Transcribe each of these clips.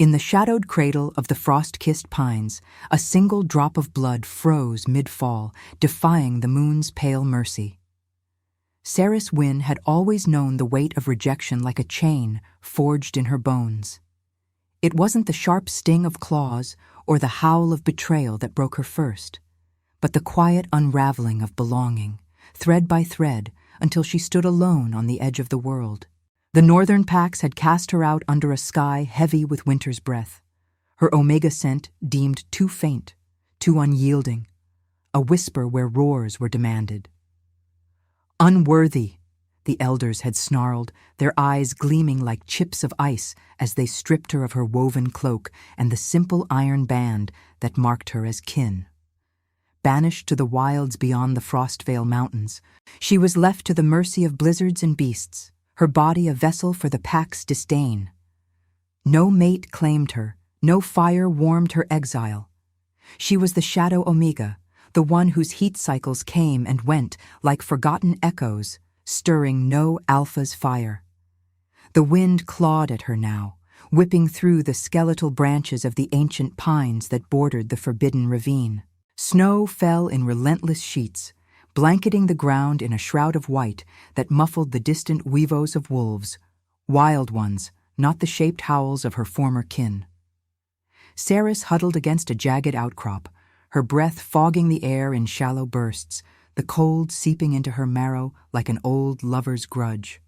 In the shadowed cradle of the frost-kissed pines, a single drop of blood froze mid-fall, defying the moon's pale mercy. Saris Wynn had always known the weight of rejection like a chain forged in her bones. It wasn't the sharp sting of claws or the howl of betrayal that broke her first, but the quiet unraveling of belonging, thread by thread, until she stood alone on the edge of the world. The northern packs had cast her out under a sky heavy with winter's breath, her omega scent deemed too faint, too unyielding, a whisper where roars were demanded. "Unworthy," the elders had snarled, their eyes gleaming like chips of ice as they stripped her of her woven cloak and the simple iron band that marked her as kin. Banished to the wilds beyond the Frostvale Mountains, she was left to the mercy of blizzards and beasts, her body a vessel for the pack's disdain. No mate claimed her, no fire warmed her exile. She was the Shadow Omega, the one whose heat cycles came and went like forgotten echoes, stirring no alpha's fire. The wind clawed at her now, whipping through the skeletal branches of the ancient pines that bordered the forbidden ravine. Snow fell in relentless sheets, blanketing the ground in a shroud of white that muffled the distant weavos of wolves, wild ones, not the shaped howls of her former kin. Saris huddled against a jagged outcrop, her breath fogging the air in shallow bursts, the cold seeping into her marrow like an old lover's grudge.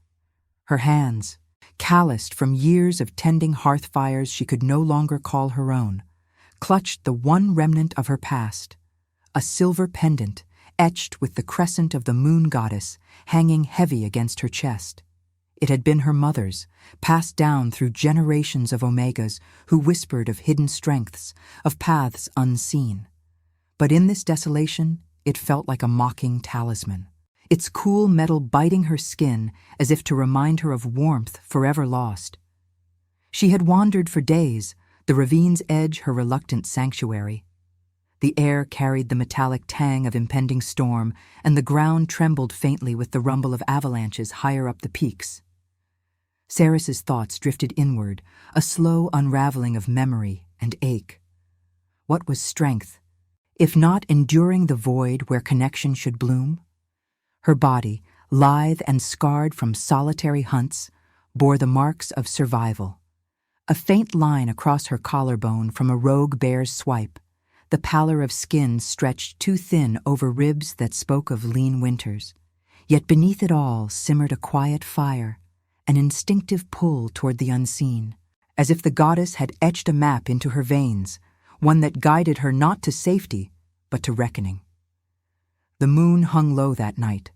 Her hands, calloused from years of tending hearth fires she could no longer call her own, clutched the one remnant of her past, a silver pendant etched with the crescent of the moon goddess hanging heavy against her chest. It had been her mother's, passed down through generations of Omegas who whispered of hidden strengths, of paths unseen. But in this desolation, it felt like a mocking talisman, its cool metal biting her skin as if to remind her of warmth forever lost. She had wandered for days, the ravine's edge her reluctant sanctuary. The air carried the metallic tang of impending storm, and the ground trembled faintly with the rumble of avalanches higher up the peaks. Saris's thoughts drifted inward, a slow unraveling of memory and ache. What was strength, if not enduring the void where connection should bloom? Her body, lithe and scarred from solitary hunts, bore the marks of survival. A faint line across her collarbone from a rogue bear's swipe, the pallor of skin stretched too thin over ribs that spoke of lean winters. Yet beneath it all simmered a quiet fire, an instinctive pull toward the unseen, as if the goddess had etched a map into her veins, one that guided her not to safety, but to reckoning. The moon hung low that night,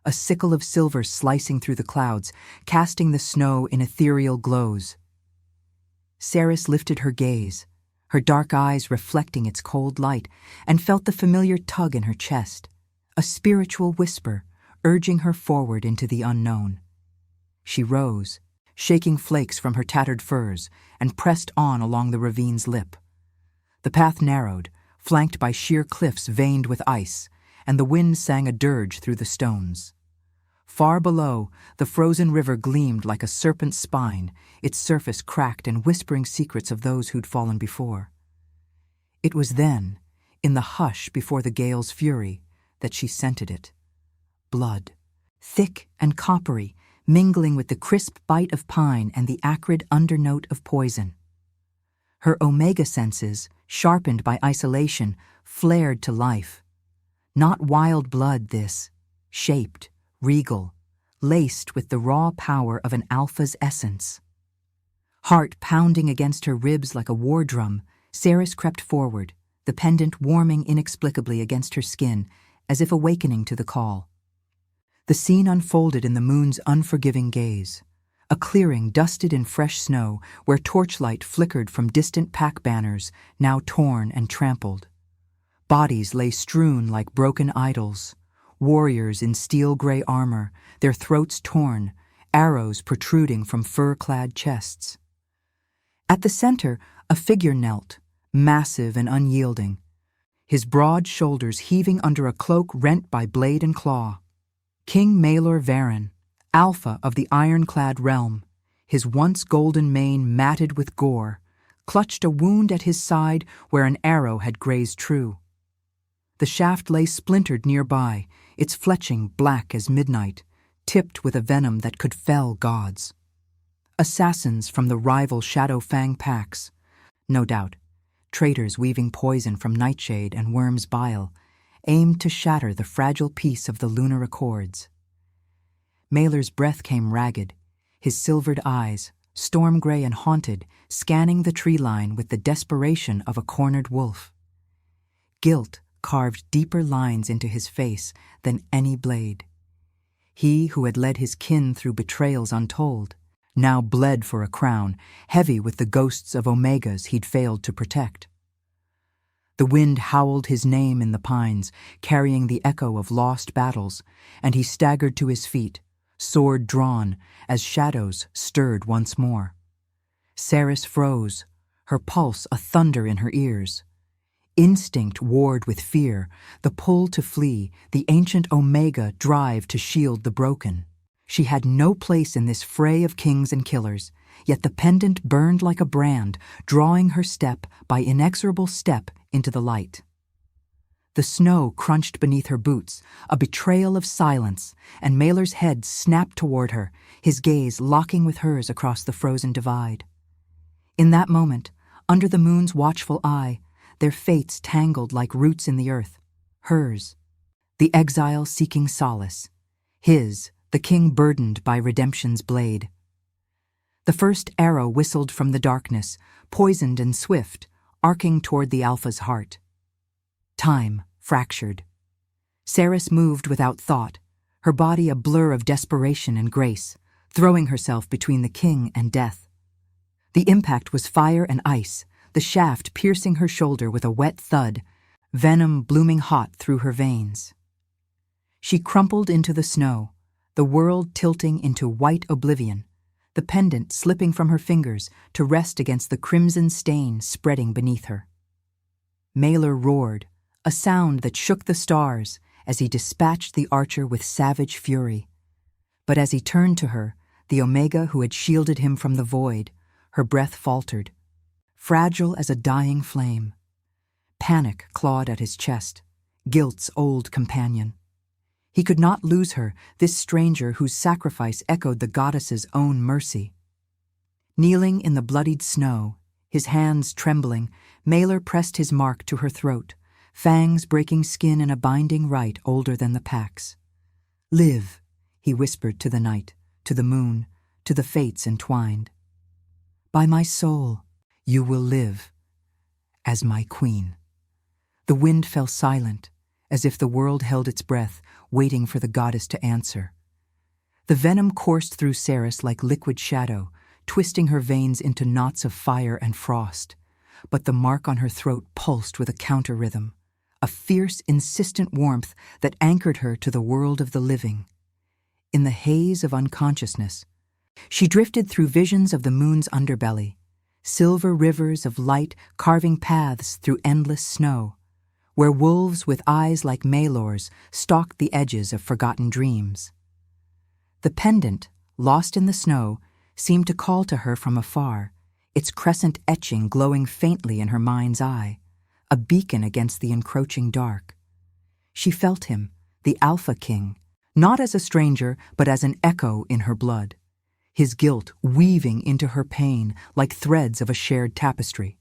a sickle of silver slicing through the clouds, casting the snow in ethereal glows. Saris lifted her gaze, her dark eyes reflecting its cold light, and felt the familiar tug in her chest, a spiritual whisper urging her forward into the unknown. She rose, shaking flakes from her tattered furs, and pressed on along the ravine's lip. The path narrowed, flanked by sheer cliffs veined with ice, and the wind sang a dirge through the stones. Far below, the frozen river gleamed like a serpent's spine, its surface cracked and whispering secrets of those who'd fallen before. It was then, in the hush before the gale's fury, that she scented it. Blood, thick and coppery, mingling with the crisp bite of pine and the acrid undernote of poison. Her omega senses, sharpened by isolation, flared to life. Not wild blood, this, shaped, regal, laced with the raw power of an alpha's essence. Heart pounding against her ribs like a war drum, Saris crept forward, the pendant warming inexplicably against her skin, as if awakening to the call. The scene unfolded in the moon's unforgiving gaze, a clearing dusted in fresh snow where torchlight flickered from distant pack banners, now torn and trampled. Bodies lay strewn like broken idols, warriors in steel-gray armor, their throats torn, arrows protruding from fur-clad chests. At the center, a figure knelt, massive and unyielding, his broad shoulders heaving under a cloak rent by blade and claw. King Maelor Varen, alpha of the ironclad realm, his once golden mane matted with gore, clutched a wound at his side where an arrow had grazed true. The shaft lay splintered nearby, its fletching black as midnight, tipped with a venom that could fell gods. Assassins from the rival Shadow Fang packs, no doubt, traitors weaving poison from nightshade and worm's bile, aimed to shatter the fragile peace of the lunar accords. Mailer's breath came ragged, his silvered eyes, storm-gray and haunted, scanning the tree line with the desperation of a cornered wolf. Guilt carved deeper lines into his face than any blade. He who had led his kin through betrayals untold, now bled for a crown, heavy with the ghosts of Omegas he'd failed to protect. The wind howled his name in the pines, carrying the echo of lost battles, and he staggered to his feet, sword drawn, as shadows stirred once more. Ceres froze, her pulse a thunder in her ears. Instinct warred with fear, the pull to flee, the ancient Omega drive to shield the broken. She had no place in this fray of kings and killers, yet the pendant burned like a brand, drawing her step by inexorable step into the light. The snow crunched beneath her boots, a betrayal of silence, and Mailer's head snapped toward her, his gaze locking with hers across the frozen divide. In that moment, under the moon's watchful eye, their fates tangled like roots in the earth. Hers, the exile seeking solace. His, the king burdened by redemption's blade. The first arrow whistled from the darkness, poisoned and swift, arcing toward the Alpha's heart. Time fractured. Ceres moved without thought, her body a blur of desperation and grace, throwing herself between the king and death. The impact was fire and ice, the shaft piercing her shoulder with a wet thud, venom blooming hot through her veins. She crumpled into the snow, the world tilting into white oblivion, the pendant slipping from her fingers to rest against the crimson stain spreading beneath her. Mailer roared, a sound that shook the stars as he dispatched the archer with savage fury. But as he turned to her, the Omega who had shielded him from the void, her breath faltered, fragile as a dying flame. Panic clawed at his chest, guilt's old companion. He could not lose her, this stranger whose sacrifice echoed the goddess's own mercy. Kneeling in the bloodied snow, his hands trembling, Mailer pressed his mark to her throat, fangs breaking skin in a binding rite older than the pack's. "Live," he whispered to the night, to the moon, to the fates entwined. "By my soul, you will live, as my queen." The wind fell silent, as if the world held its breath, waiting for the goddess to answer. The venom coursed through Ceres like liquid shadow, twisting her veins into knots of fire and frost. But the mark on her throat pulsed with a counter-rhythm, a fierce, insistent warmth that anchored her to the world of the living. In the haze of unconsciousness, she drifted through visions of the moon's underbelly, silver rivers of light carving paths through endless snow, where wolves with eyes like Maelor's stalked the edges of forgotten dreams. The pendant, lost in the snow, seemed to call to her from afar, its crescent etching glowing faintly in her mind's eye, a beacon against the encroaching dark. She felt him, the Alpha King, not as a stranger, but as an echo in her blood, his guilt weaving into her pain like threads of a shared tapestry.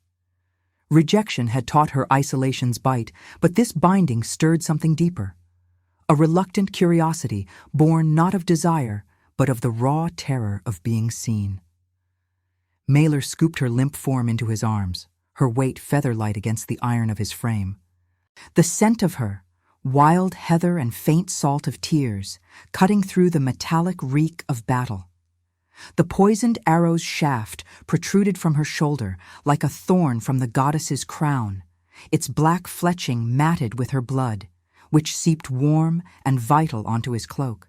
Rejection had taught her isolation's bite, but this binding stirred something deeper. A reluctant curiosity, born not of desire, but of the raw terror of being seen. Mailer scooped her limp form into his arms, her weight feather-light against the iron of his frame. The scent of her, wild heather and faint salt of tears, cutting through the metallic reek of battle. The poisoned arrow's shaft protruded from her shoulder like a thorn from the goddess's crown, its black fletching matted with her blood, which seeped warm and vital onto his cloak.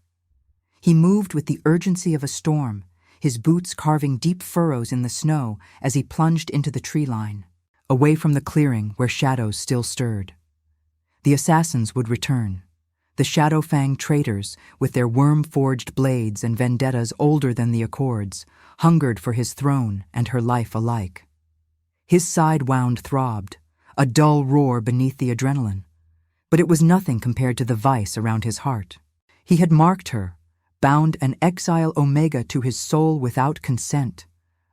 He moved with the urgency of a storm, his boots carving deep furrows in the snow as he plunged into the tree line, away from the clearing where shadows still stirred. The assassins would return. The Shadow Fang traitors, with their worm-forged blades and vendettas older than the Accords, hungered for his throne and her life alike. His side wound throbbed, a dull roar beneath the adrenaline. But it was nothing compared to the vice around his heart. He had marked her, bound an exile Omega to his soul without consent,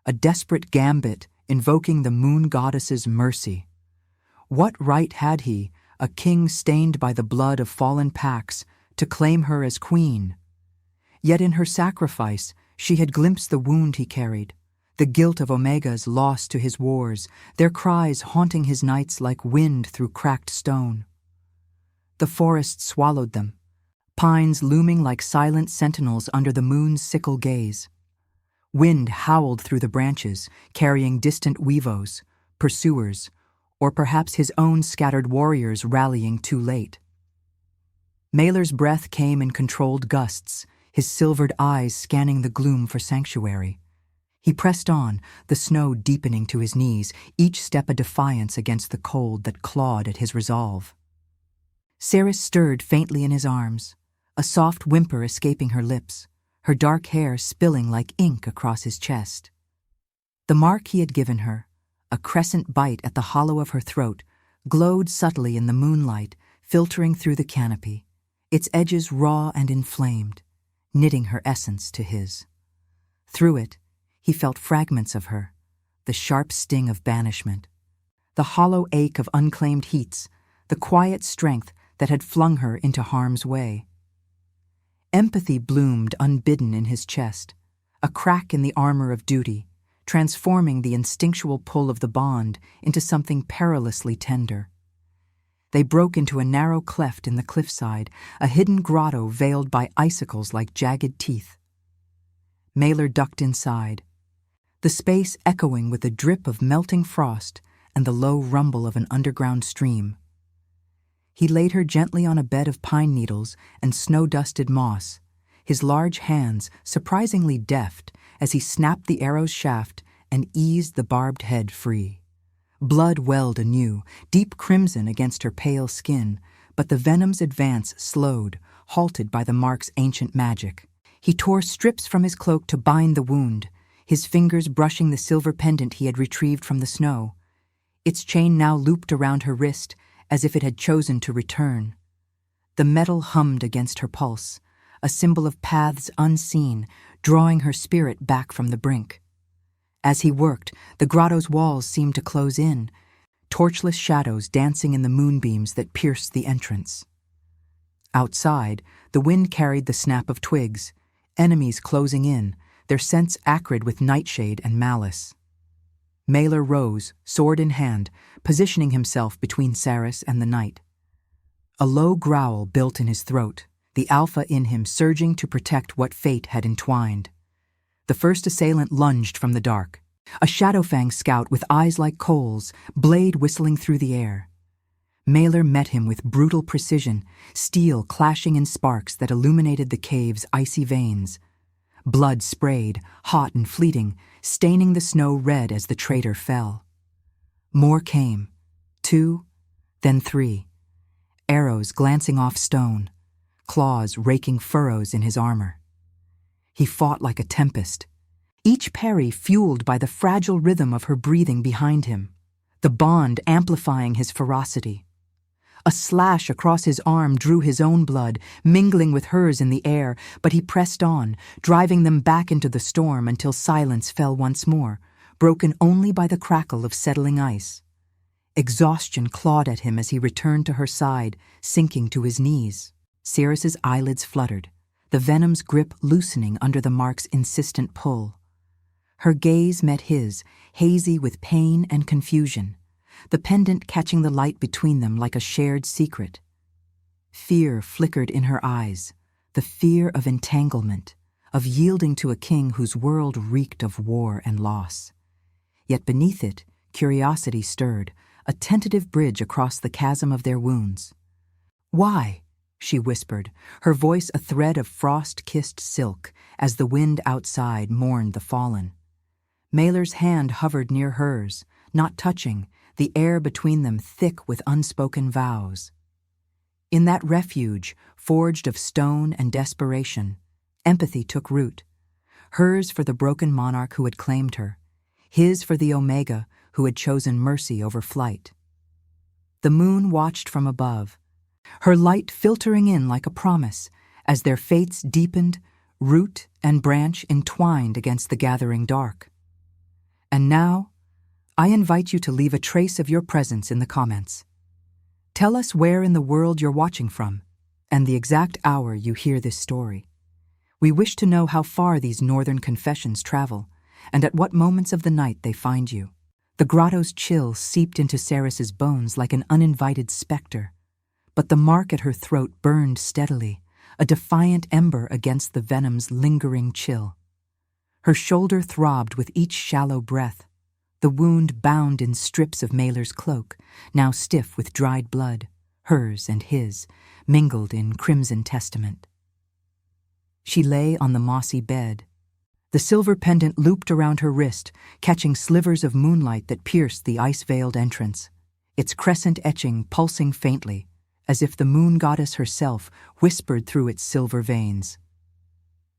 a desperate gambit invoking the moon goddess's mercy. What right had he, a king stained by the blood of fallen Pax, to claim her as queen? Yet in her sacrifice, she had glimpsed the wound he carried, the guilt of Omegas lost to his wars, their cries haunting his nights like wind through cracked stone. The forest swallowed them, pines looming like silent sentinels under the moon's sickle gaze. Wind howled through the branches, carrying distant weavos, pursuers, or perhaps his own scattered warriors rallying too late. Maelor's breath came in controlled gusts, his silvered eyes scanning the gloom for sanctuary. He pressed on, the snow deepening to his knees, each step a defiance against the cold that clawed at his resolve. Ceres stirred faintly in his arms, a soft whimper escaping her lips, her dark hair spilling like ink across his chest. The mark he had given her, a crescent bite at the hollow of her throat, glowed subtly in the moonlight, filtering through the canopy, its edges raw and inflamed, knitting her essence to his. Through it, he felt fragments of her, the sharp sting of banishment, the hollow ache of unclaimed heats, the quiet strength that had flung her into harm's way. Empathy bloomed unbidden in his chest, a crack in the armor of duty, transforming the instinctual pull of the bond into something perilously tender. They broke into a narrow cleft in the cliffside, a hidden grotto veiled by icicles like jagged teeth. Maelor ducked inside, the space echoing with the drip of melting frost and the low rumble of an underground stream. He laid her gently on a bed of pine needles and snow-dusted moss, his large hands surprisingly deft as he snapped the arrow's shaft and eased the barbed head free. Blood welled anew, deep crimson against her pale skin, but the venom's advance slowed, halted by the mark's ancient magic. He tore strips from his cloak to bind the wound, his fingers brushing the silver pendant he had retrieved from the snow. Its chain now looped around her wrist, as if it had chosen to return. The metal hummed against her pulse, a symbol of paths unseen, drawing her spirit back from the brink. As he worked, the grotto's walls seemed to close in, torchless shadows dancing in the moonbeams that pierced the entrance. Outside, the wind carried the snap of twigs, enemies closing in, their scents acrid with nightshade and malice. Maelor rose, sword in hand, positioning himself between Ceres and the night. A low growl built in his throat, the alpha in him surging to protect what fate had entwined. The first assailant lunged from the dark, a Shadowfang scout with eyes like coals, blade whistling through the air. Maelor met him with brutal precision, steel clashing in sparks that illuminated the cave's icy veins. Blood sprayed, hot and fleeting, staining the snow red as the traitor fell. More came, 2, then 3, arrows glancing off stone, claws raking furrows in his armor. He fought like a tempest, each parry fueled by the fragile rhythm of her breathing behind him, the bond amplifying his ferocity. A slash across his arm drew his own blood, mingling with hers in the air, but he pressed on, driving them back into the storm until silence fell once more, broken only by the crackle of settling ice. Exhaustion clawed at him as he returned to her side, sinking to his knees. Ceres's eyelids fluttered, the venom's grip loosening under the mark's insistent pull. Her gaze met his, hazy with pain and confusion, the pendant catching the light between them like a shared secret. Fear flickered in her eyes, the fear of entanglement, of yielding to a king whose world reeked of war and loss. Yet beneath it, curiosity stirred, a tentative bridge across the chasm of their wounds. "Why?" she whispered, her voice a thread of frost-kissed silk as the wind outside mourned the fallen. Maelor's hand hovered near hers, not touching, the air between them thick with unspoken vows. In that refuge, forged of stone and desperation, empathy took root, hers for the broken monarch who had claimed her, his for the Omega who had chosen mercy over flight. The moon watched from above, her light filtering in like a promise as their fates deepened, root and branch entwined against the gathering dark. And now, I invite you to leave a trace of your presence in the comments. Tell us where in the world you're watching from, and the exact hour you hear this story. We wish to know how far these northern confessions travel, and at what moments of the night they find you. The grotto's chill seeped into Saris's bones like an uninvited specter, but the mark at her throat burned steadily, a defiant ember against the venom's lingering chill. Her shoulder throbbed with each shallow breath, the wound bound in strips of Mailer's cloak, now stiff with dried blood, hers and his, mingled in crimson testament. She lay on the mossy bed. The silver pendant looped around her wrist, catching slivers of moonlight that pierced the ice-veiled entrance, its crescent etching pulsing faintly, as if the moon goddess herself whispered through its silver veins.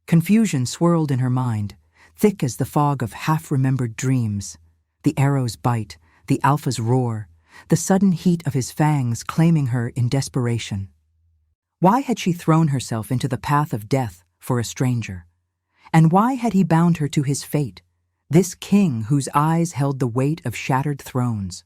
Confusion swirled in her mind, thick as the fog of half-remembered dreams. The arrow's bite, the alpha's roar, the sudden heat of his fangs claiming her in desperation. Why had she thrown herself into the path of death for a stranger? And why had he bound her to his fate, this king whose eyes held the weight of shattered thrones?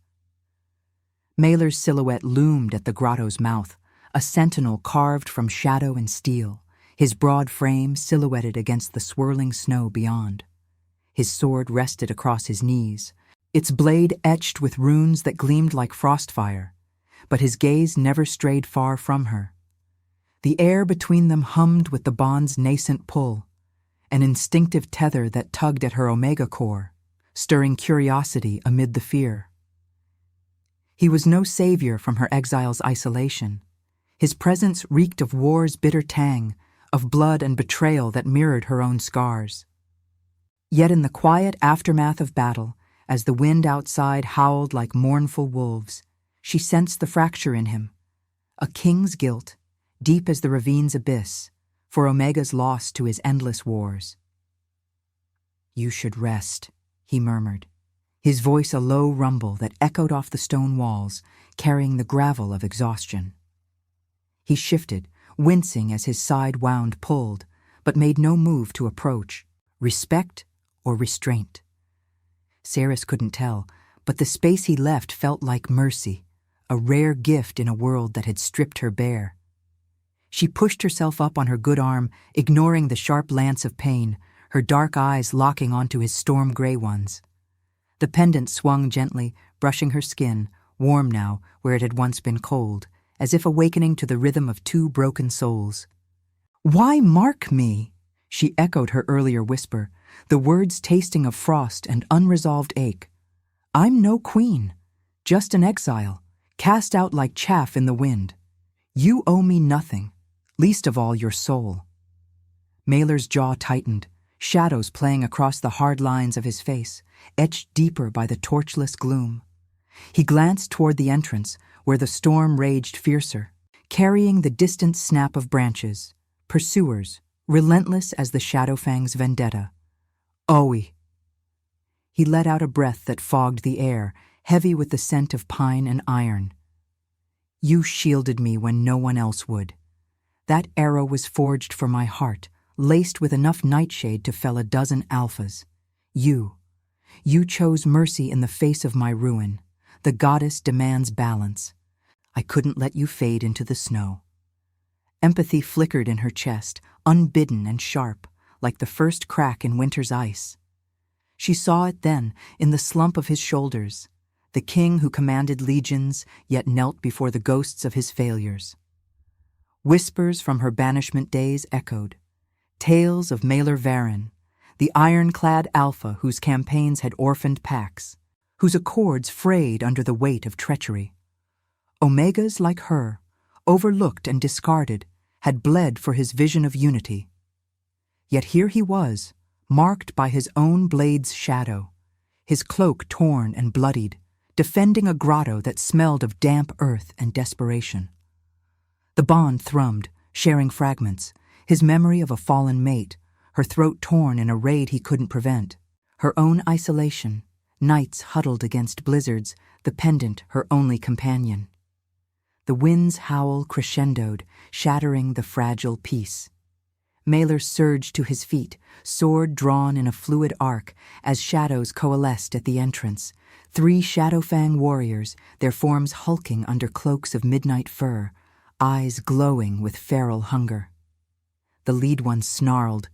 Mailer's silhouette loomed at the grotto's mouth, a sentinel carved from shadow and steel, his broad frame silhouetted against the swirling snow beyond. His sword rested across his knees, its blade etched with runes that gleamed like frostfire, but his gaze never strayed far from her. The air between them hummed with the bond's nascent pull, an instinctive tether that tugged at her omega core, stirring curiosity amid the fear. He was no savior from her exile's isolation. His presence reeked of war's bitter tang, of blood and betrayal that mirrored her own scars. Yet in the quiet aftermath of battle, as the wind outside howled like mournful wolves, she sensed the fracture in him, a king's guilt, deep as the ravine's abyss, for Omega's loss to his endless wars. "You should rest," he murmured, his voice a low rumble that echoed off the stone walls, carrying the gravel of exhaustion. He shifted, wincing as his side wound pulled, but made no move to approach, respect or restraint. Saris couldn't tell, but the space he left felt like mercy, a rare gift in a world that had stripped her bare. She pushed herself up on her good arm, ignoring the sharp lance of pain, her dark eyes locking onto his storm-gray ones. The pendant swung gently, brushing her skin, warm now where it had once been cold, as if awakening to the rhythm of two broken souls. "Why mark me?" she echoed her earlier whisper, the words tasting of frost and unresolved ache. "I'm no queen, just an exile, cast out like chaff in the wind. You owe me nothing, least of all your soul." Mailer's jaw tightened, shadows playing across the hard lines of his face, etched deeper by the torchless gloom. He glanced toward the entrance, where the storm raged fiercer, carrying the distant snap of branches, pursuers, relentless as the Shadowfang's vendetta. "Owie." He let out a breath that fogged the air, heavy with the scent of pine and iron. "You shielded me when no one else would. That arrow was forged for my heart, laced with enough nightshade to fell a dozen alphas. You chose mercy in the face of my ruin. The goddess demands balance. I couldn't let you fade into the snow." Empathy flickered in her chest, unbidden and sharp, like the first crack in winter's ice. She saw it then, in the slump of his shoulders, the king who commanded legions, yet knelt before the ghosts of his failures. Whispers from her banishment days echoed, tales of Mailer Varen, the ironclad alpha whose campaigns had orphaned packs, whose accords frayed under the weight of treachery. Omegas like her, overlooked and discarded, had bled for his vision of unity. Yet here he was, marked by his own blade's shadow, his cloak torn and bloodied, defending a grotto that smelled of damp earth and desperation. The bond thrummed, sharing fragments, his memory of a fallen mate, her throat torn in a raid he couldn't prevent, her own isolation, Nights huddled against blizzards, the pendant her only companion. The wind's howl crescendoed, shattering the fragile peace. Mailer surged to his feet, sword drawn in a fluid arc, as shadows coalesced at the entrance. 3 Shadowfang warriors, their forms hulking under cloaks of midnight fur, eyes glowing with feral hunger. The lead one snarled,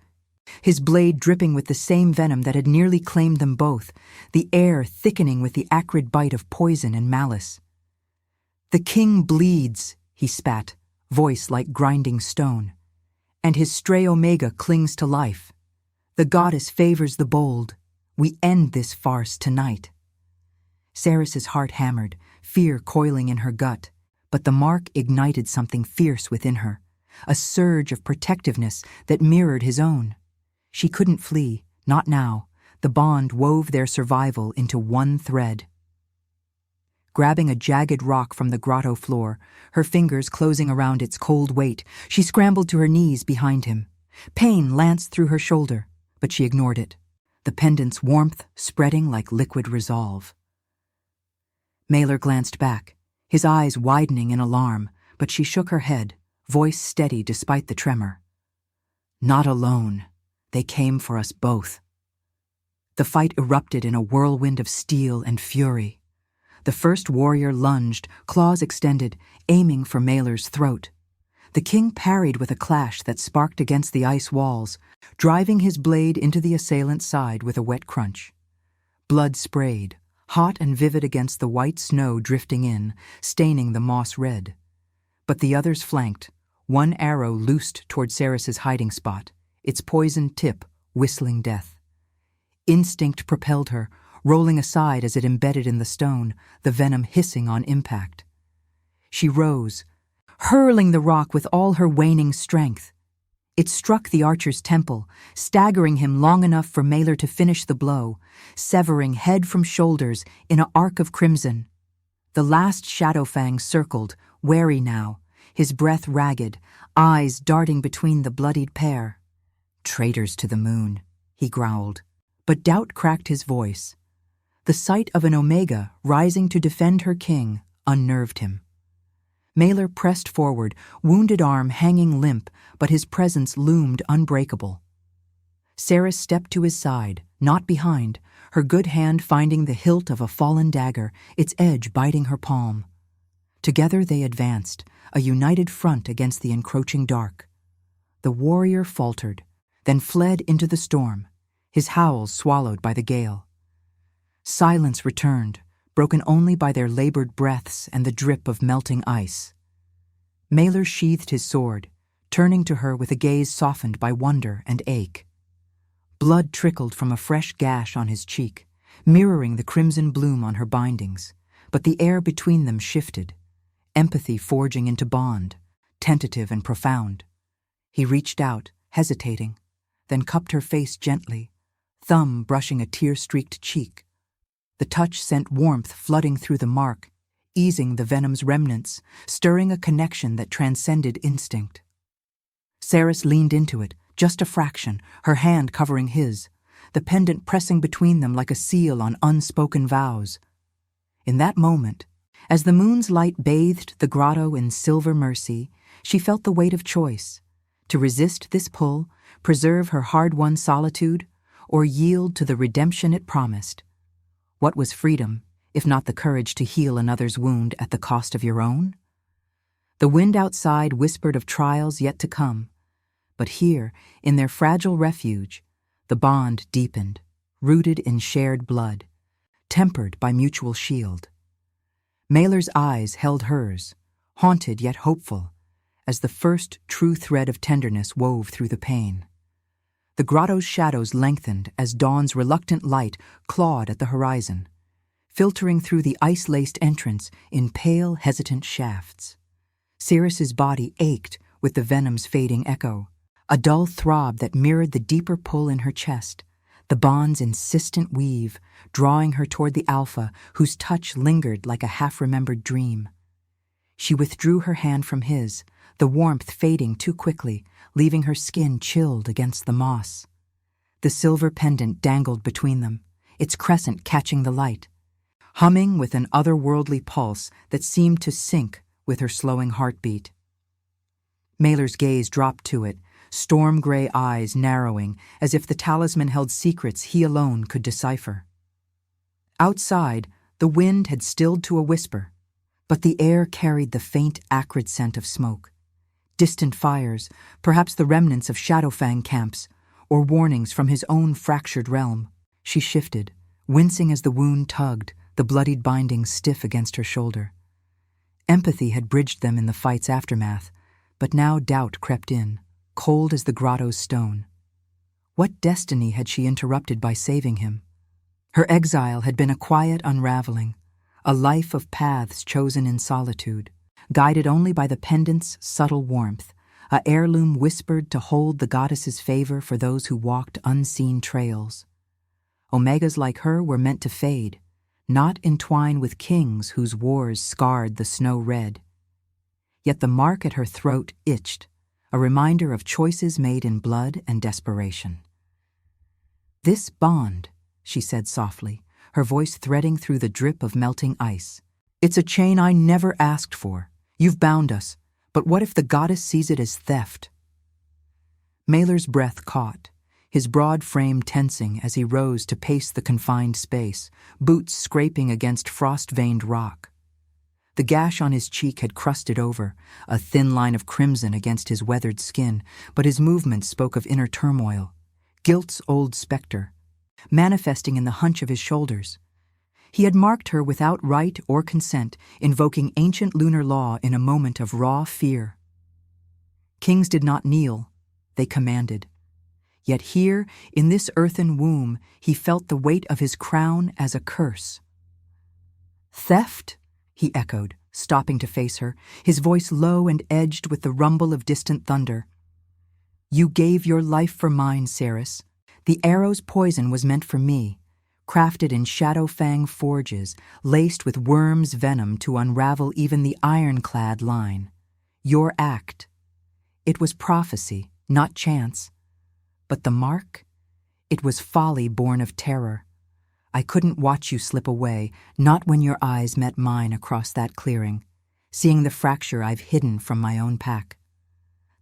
his blade dripping with the same venom that had nearly claimed them both, the air thickening with the acrid bite of poison and malice. "The king bleeds," he spat, voice like grinding stone, "and his stray omega clings to life. The goddess favors the bold. We end this farce tonight." Ceres's heart hammered, fear coiling in her gut, but the mark ignited something fierce within her, a surge of protectiveness that mirrored his own. She couldn't flee, not now. The bond wove their survival into one thread. Grabbing a jagged rock from the grotto floor, her fingers closing around its cold weight, she scrambled to her knees behind him. Pain lanced through her shoulder, but she ignored it, the pendant's warmth spreading like liquid resolve. Mailer glanced back, his eyes widening in alarm, but she shook her head, voice steady despite the tremor. "Not alone. They came for us both." The fight erupted in a whirlwind of steel and fury. The first warrior lunged, claws extended, aiming for Mailer's throat. The king parried with a clash that sparked against the ice walls, driving his blade into the assailant's side with a wet crunch. Blood sprayed, hot and vivid against the white snow drifting in, staining the moss red. But the others flanked, one arrow loosed toward Ceres's hiding spot, its poisoned tip whistling death. Instinct propelled her, rolling aside as it embedded in the stone, the venom hissing on impact. She rose, hurling the rock with all her waning strength. It struck the archer's temple, staggering him long enough for Mailer to finish the blow, severing head from shoulders in an arc of crimson. The last Shadowfang circled, wary now, his breath ragged, eyes darting between the bloodied pair. "Traitors to the moon," he growled, but doubt cracked his voice. The sight of an Omega rising to defend her king unnerved him. Mailer pressed forward, wounded arm hanging limp, but his presence loomed unbreakable. Ceres stepped to his side, not behind, her good hand finding the hilt of a fallen dagger, its edge biting her palm. Together they advanced, a united front against the encroaching dark. The warrior faltered, then fled into the storm, his howls swallowed by the gale. Silence returned, broken only by their labored breaths and the drip of melting ice. Mailer sheathed his sword, turning to her with a gaze softened by wonder and ache. Blood trickled from a fresh gash on his cheek, mirroring the crimson bloom on her bindings, but the air between them shifted, empathy forging into bond, tentative and profound. He reached out, hesitating, then cupped her face gently, thumb brushing a tear-streaked cheek. The touch sent warmth flooding through the mark, easing the venom's remnants, stirring a connection that transcended instinct. Ceres leaned into it, just a fraction, her hand covering his, the pendant pressing between them like a seal on unspoken vows. In that moment, as the moon's light bathed the grotto in silver mercy, she felt the weight of choice, to resist this pull, preserve her hard-won solitude, or yield to the redemption it promised. What was freedom, if not the courage to heal another's wound at the cost of your own? The wind outside whispered of trials yet to come, but here, in their fragile refuge, the bond deepened, rooted in shared blood, tempered by mutual shield. Mailer's eyes held hers, haunted yet hopeful, as the first true thread of tenderness wove through the pain. The grotto's shadows lengthened as dawn's reluctant light clawed at the horizon, filtering through the ice-laced entrance in pale, hesitant shafts. Ceres's body ached with the venom's fading echo, a dull throb that mirrored the deeper pull in her chest, the bond's insistent weave, drawing her toward the alpha whose touch lingered like a half-remembered dream. She withdrew her hand from his, the warmth fading too quickly, leaving her skin chilled against the moss. The silver pendant dangled between them, its crescent catching the light, humming with an otherworldly pulse that seemed to sync with her slowing heartbeat. Maylor's gaze dropped to it, storm-gray eyes narrowing as if the talisman held secrets he alone could decipher. Outside, the wind had stilled to a whisper, but the air carried the faint, acrid scent of smoke. Distant fires, perhaps the remnants of Shadowfang camps, or warnings from his own fractured realm. She shifted, wincing as the wound tugged, the bloodied binding stiff against her shoulder. Empathy had bridged them in the fight's aftermath, but now doubt crept in, cold as the grotto's stone. What destiny had she interrupted by saving him? Her exile had been a quiet unraveling, a life of paths chosen in solitude, guided only by the pendant's subtle warmth, a heirloom whispered to hold the goddess's favor for those who walked unseen trails. Omegas like her were meant to fade, not entwine with kings whose wars scarred the snow red. Yet the mark at her throat itched, a reminder of choices made in blood and desperation. "This bond," she said softly, her voice threading through the drip of melting ice. "It's a chain I never asked for. You've bound us, but what if the goddess sees it as theft?" Maylor's breath caught, his broad frame tensing as he rose to pace the confined space, boots scraping against frost-veined rock. The gash on his cheek had crusted over, a thin line of crimson against his weathered skin, but his movements spoke of inner turmoil, guilt's old specter, manifesting in the hunch of his shoulders. He had marked her without right or consent, invoking ancient lunar law in a moment of raw fear. Kings did not kneel, they commanded. Yet here, in this earthen womb, he felt the weight of his crown as a curse. "Theft?" he echoed, stopping to face her, his voice low and edged with the rumble of distant thunder. "You gave your life for mine, Ceres. The arrow's poison was meant for me, crafted in Shadowfang forges, laced with worm's venom to unravel even the ironclad line. Your act. It was prophecy, not chance. But the mark? It was folly born of terror. I couldn't watch you slip away, not when your eyes met mine across that clearing, seeing the fracture I've hidden from my own pack."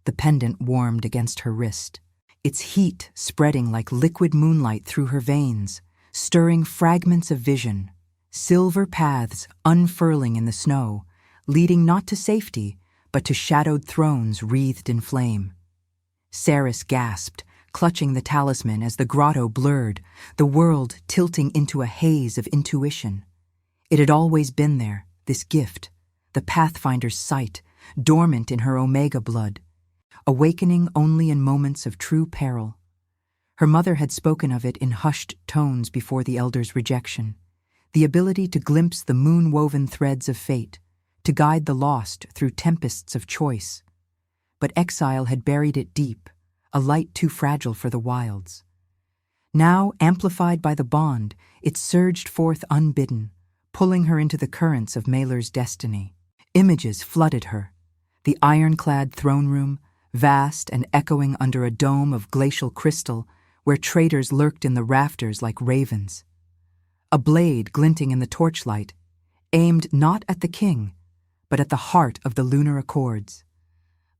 The pendant warmed against her wrist, its heat spreading like liquid moonlight through her veins, stirring fragments of vision, silver paths unfurling in the snow, leading not to safety, but to shadowed thrones wreathed in flame. Ceres gasped, clutching the talisman as the grotto blurred, the world tilting into a haze of intuition. It had always been there, this gift, the Pathfinder's sight, dormant in her Omega blood, awakening only in moments of true peril. Her mother had spoken of it in hushed tones before the elder's rejection, the ability to glimpse the moon-woven threads of fate, to guide the lost through tempests of choice. But exile had buried it deep, a light too fragile for the wilds. Now, amplified by the bond, it surged forth unbidden, pulling her into the currents of Maylor's destiny. Images flooded her. The ironclad throne room, vast and echoing under a dome of glacial crystal, where traitors lurked in the rafters like ravens. A blade glinting in the torchlight, aimed not at the king, but at the heart of the lunar accords.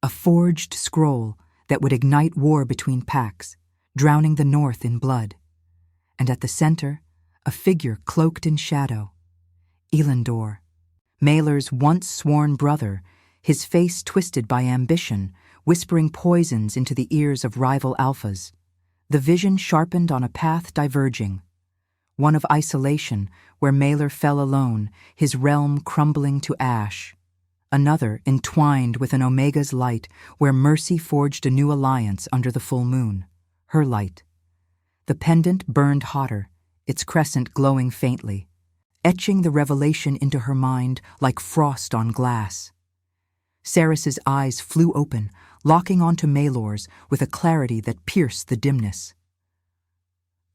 A forged scroll that would ignite war between packs, drowning the north in blood. And at the center, a figure cloaked in shadow. Elendor, Maylor's once sworn brother, his face twisted by ambition, whispering poisons into the ears of rival alphas. The vision sharpened on a path diverging, one of isolation where Maylor fell alone, his realm crumbling to ash. Another entwined with an Omega's light where mercy forged a new alliance under the full moon, her light. The pendant burned hotter, its crescent glowing faintly, etching the revelation into her mind like frost on glass. Ceres's eyes flew open, locking onto Maylor's with a clarity that pierced the dimness.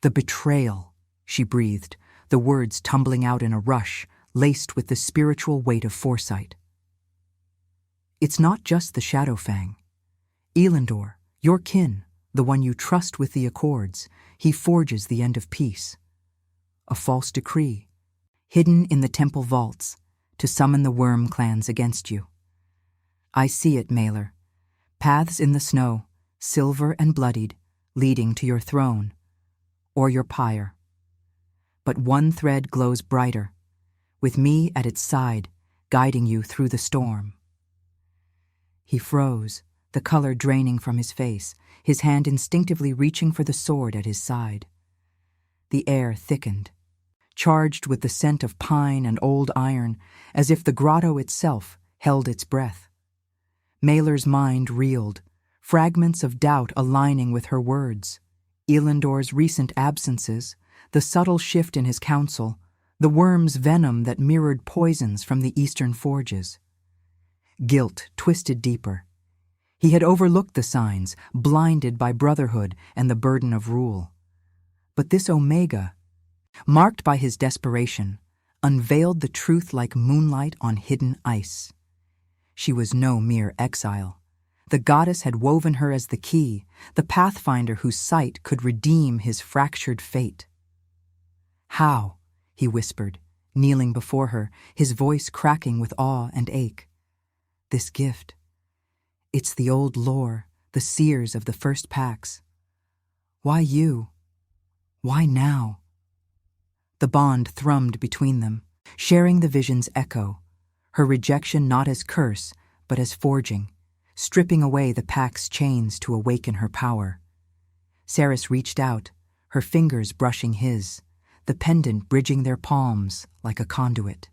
"The betrayal," she breathed, the words tumbling out in a rush, laced with the spiritual weight of foresight. "It's not just the Shadowfang. Elendor, your kin, the one you trust with the accords, he forges the end of peace. a false decree, hidden in the temple vaults, to summon the worm clans against you. I see it, Mailer. Paths in the snow, silver and bloodied, leading to your throne, or your pyre. But one thread glows brighter, with me at its side, guiding you through the storm. He froze, the color draining from his face, his hand instinctively reaching for the sword at his side. The air thickened, charged with the scent of pine and old iron, as if the grotto itself held its breath. Mailer's mind reeled, fragments of doubt aligning with her words. Elandor's recent absences, the subtle shift in his counsel, the worm's venom that mirrored poisons from the eastern forges. Guilt twisted deeper. He had overlooked the signs, blinded by brotherhood and the burden of rule. But this Omega, marked by his desperation, unveiled the truth like moonlight on hidden ice. She was no mere exile. The goddess had woven her as the key, the pathfinder whose sight could redeem his fractured fate. "How?" he whispered, kneeling before her, his voice cracking with awe and ache. "This gift. It's the old lore, the seers of the first packs. Why you? Why now?" The bond thrummed between them, sharing the vision's echo, her rejection not as curse, but as forging, stripping away the pack's chains to awaken her power. Saris reached out, her fingers brushing his, the pendant bridging their palms like a conduit.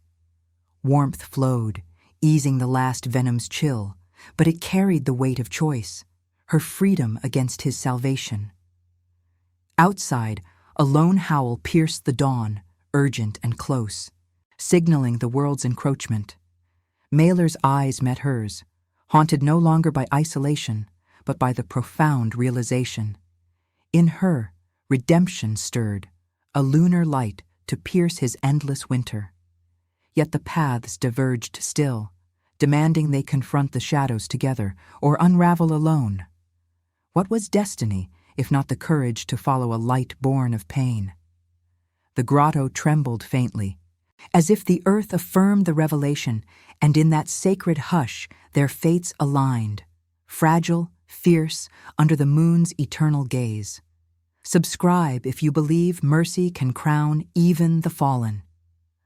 Warmth flowed, easing the last venom's chill, but it carried the weight of choice, her freedom against his salvation. Outside, a lone howl pierced the dawn, urgent and close, signaling the world's encroachment. Mailer's eyes met hers, haunted no longer by isolation, but by the profound realization. In her, redemption stirred, a lunar light to pierce his endless winter. Yet the paths diverged still, demanding they confront the shadows together or unravel alone. What was destiny, if not the courage to follow a light born of pain? The grotto trembled faintly, as if the earth affirmed the revelation, and in that sacred hush their fates aligned, fragile, fierce, under the moon's eternal gaze. Subscribe if you believe mercy can crown even the fallen.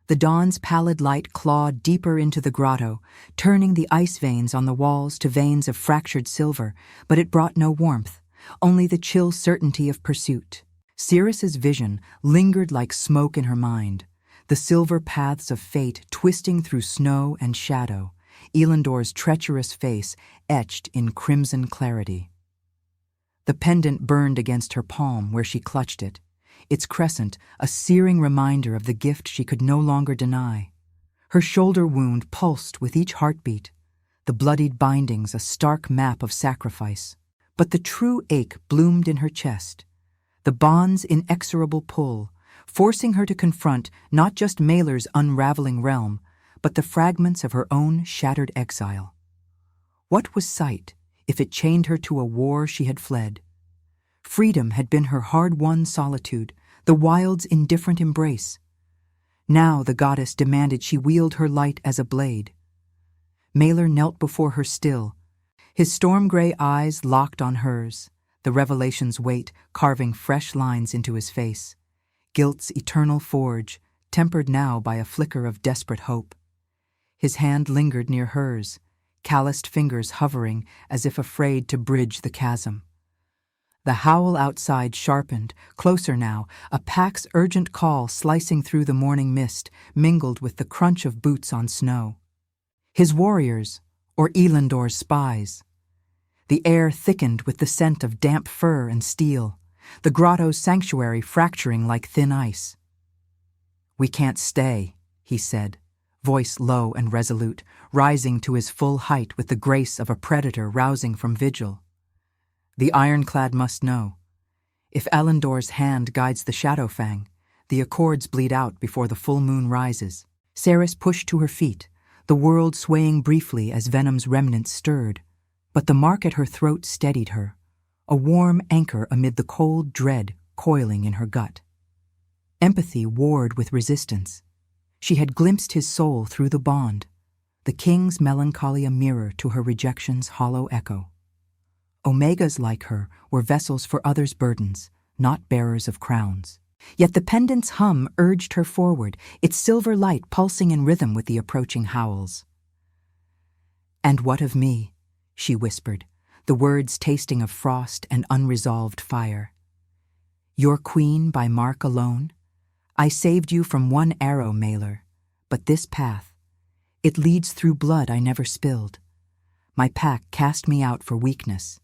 The dawn's pallid light clawed deeper into the grotto, turning the ice veins on the walls to veins of fractured silver, but it brought no warmth, only the chill certainty of pursuit. Sirris's vision lingered like smoke in her mind, the silver paths of fate twisting through snow and shadow, Elandor's treacherous face etched in crimson clarity. The pendant burned against her palm where she clutched it, its crescent a searing reminder of the gift she could no longer deny. Her shoulder wound pulsed with each heartbeat, the bloodied bindings a stark map of sacrifice. But the true ache bloomed in her chest, the bond's inexorable pull, forcing her to confront not just Mailer's unraveling realm, but the fragments of her own shattered exile. What was sight if it chained her to a war she had fled? Freedom had been her hard-won solitude, the wild's indifferent embrace. Now the goddess demanded she wield her light as a blade. Mailer knelt before her still, his storm-gray eyes locked on hers, the revelation's weight carving fresh lines into his face. Guilt's eternal forge, tempered now by a flicker of desperate hope. His hand lingered near hers, calloused fingers hovering as if afraid to bridge the chasm. The howl outside sharpened, closer now, a pack's urgent call slicing through the morning mist, mingled with the crunch of boots on snow. His warriors, or Elandor's spies. The air thickened with the scent of damp fur and steel, the grotto's sanctuary fracturing like thin ice. "We can't stay," he said, voice low and resolute, rising to his full height with the grace of a predator rousing from vigil. The ironclad must know. If Elandor's hand guides the Shadowfang, the accords bleed out before the full moon rises. Saris pushed to her feet, the world swaying briefly as Venom's remnants stirred, but the mark at her throat steadied her, a warm anchor amid the cold dread coiling in her gut. Empathy warred with resistance. She had glimpsed his soul through the bond, the king's melancholy a mirror to her rejection's hollow echo. Omegas like her were vessels for others' burdens, not bearers of crowns. Yet the pendant's hum urged her forward, its silver light pulsing in rhythm with the approaching howls. "And what of me?" she whispered, the words tasting of frost and unresolved fire. "Your queen by mark alone? I saved you from one arrow, Mailer, but this path, it leads through blood I never spilled. My pack cast me out for weakness.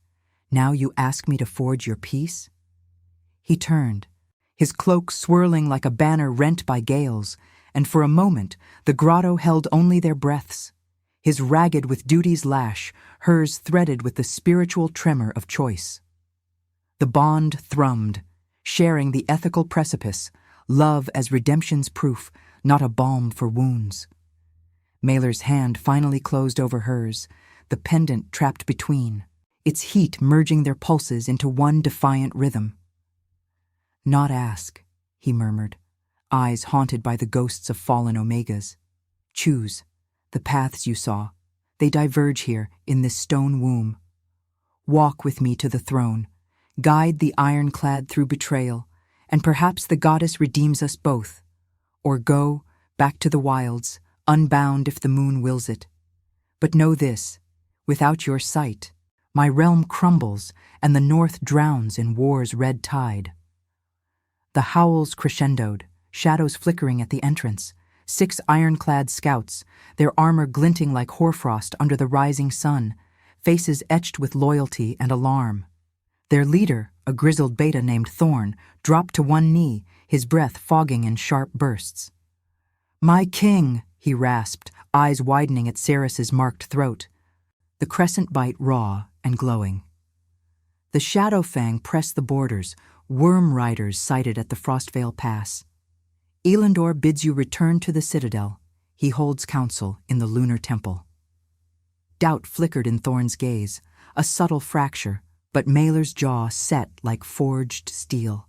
Now you ask me to forge your peace?" He turned, his cloak swirling like a banner rent by gales, and for a moment the grotto held only their breaths, his ragged with duty's lash, hers threaded with the spiritual tremor of choice. The bond thrummed, sharing the ethical precipice, love as redemption's proof, not a balm for wounds. Mailer's hand finally closed over hers, the pendant trapped between, its heat merging their pulses into one defiant rhythm. "Not ask," he murmured, eyes haunted by the ghosts of fallen Omegas. "Choose. The paths you saw, they diverge here in this stone womb. Walk with me to the throne, guide the ironclad through betrayal, and perhaps the goddess redeems us both. Or go, back to the wilds, unbound if the moon wills it. But know this, without your sight, my realm crumbles and the north drowns in war's red tide." The howls crescendoed, shadows flickering at the entrance, 6 ironclad scouts, their armor glinting like hoarfrost under the rising sun, faces etched with loyalty and alarm. Their leader, a grizzled beta named Thorn, dropped to one knee, his breath fogging in sharp bursts. "My king," he rasped, eyes widening at Ceres's marked throat, the crescent bite raw and glowing. The Shadow Fang pressed the borders, worm riders sighted at the Frostvale Pass. "Elendor bids you return to the citadel. He holds counsel in the lunar temple." Doubt flickered in Thorn's gaze, a subtle fracture, but Mailer's jaw set like forged steel.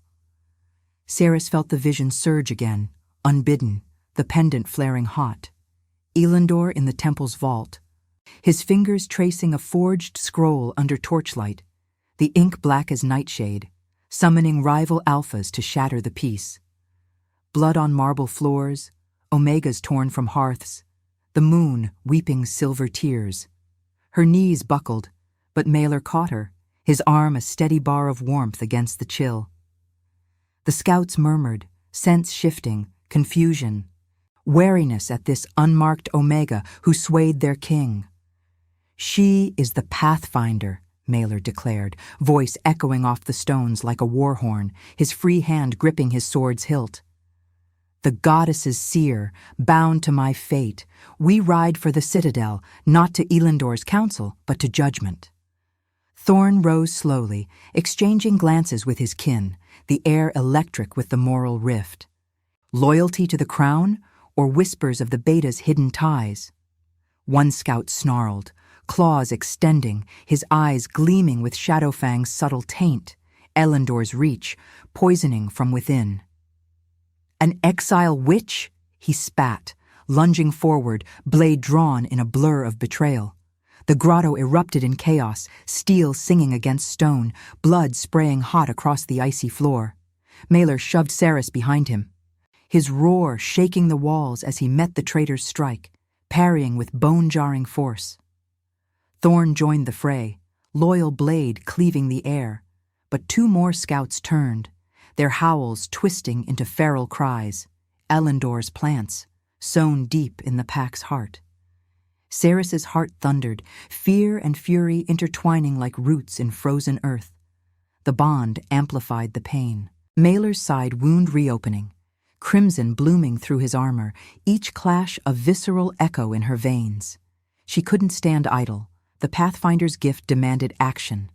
Ceres felt the vision surge again, unbidden, the pendant flaring hot. Elendor in the temple's vault, his fingers tracing a forged scroll under torchlight, the ink black as nightshade, summoning rival alphas to shatter the peace. Blood on marble floors, Omegas torn from hearths, the moon weeping silver tears. Her knees buckled, but Mailer caught her, his arm a steady bar of warmth against the chill. The scouts murmured, sense shifting, confusion, wariness at this unmarked Omega who swayed their king. "She is the Pathfinder," Mailer declared, voice echoing off the stones like a war horn, his free hand gripping his sword's hilt. "The goddess's seer, bound to my fate, we ride for the citadel, not to Elendor's counsel, but to judgment." Thorn rose slowly, exchanging glances with his kin, the air electric with the moral rift. Loyalty to the crown, or whispers of the beta's hidden ties? One scout snarled, claws extending, his eyes gleaming with Shadowfang's subtle taint, Elendor's reach, poisoning from within. "An exile witch?" he spat, lunging forward, blade drawn in a blur of betrayal. The grotto erupted in chaos, steel singing against stone, blood spraying hot across the icy floor. Mailer shoved Ceres behind him, his roar shaking the walls as he met the traitor's strike, parrying with bone-jarring force. Thorn joined the fray, loyal blade cleaving the air, but 2 more scouts turned, their howls twisting into feral cries, Elendor's plants, sown deep in the pack's heart. Ceres's heart thundered, fear and fury intertwining like roots in frozen earth. The bond amplified the pain. Mailer's side wound reopening, crimson blooming through his armor, each clash a visceral echo in her veins. She couldn't stand idle. The Pathfinder's gift demanded action.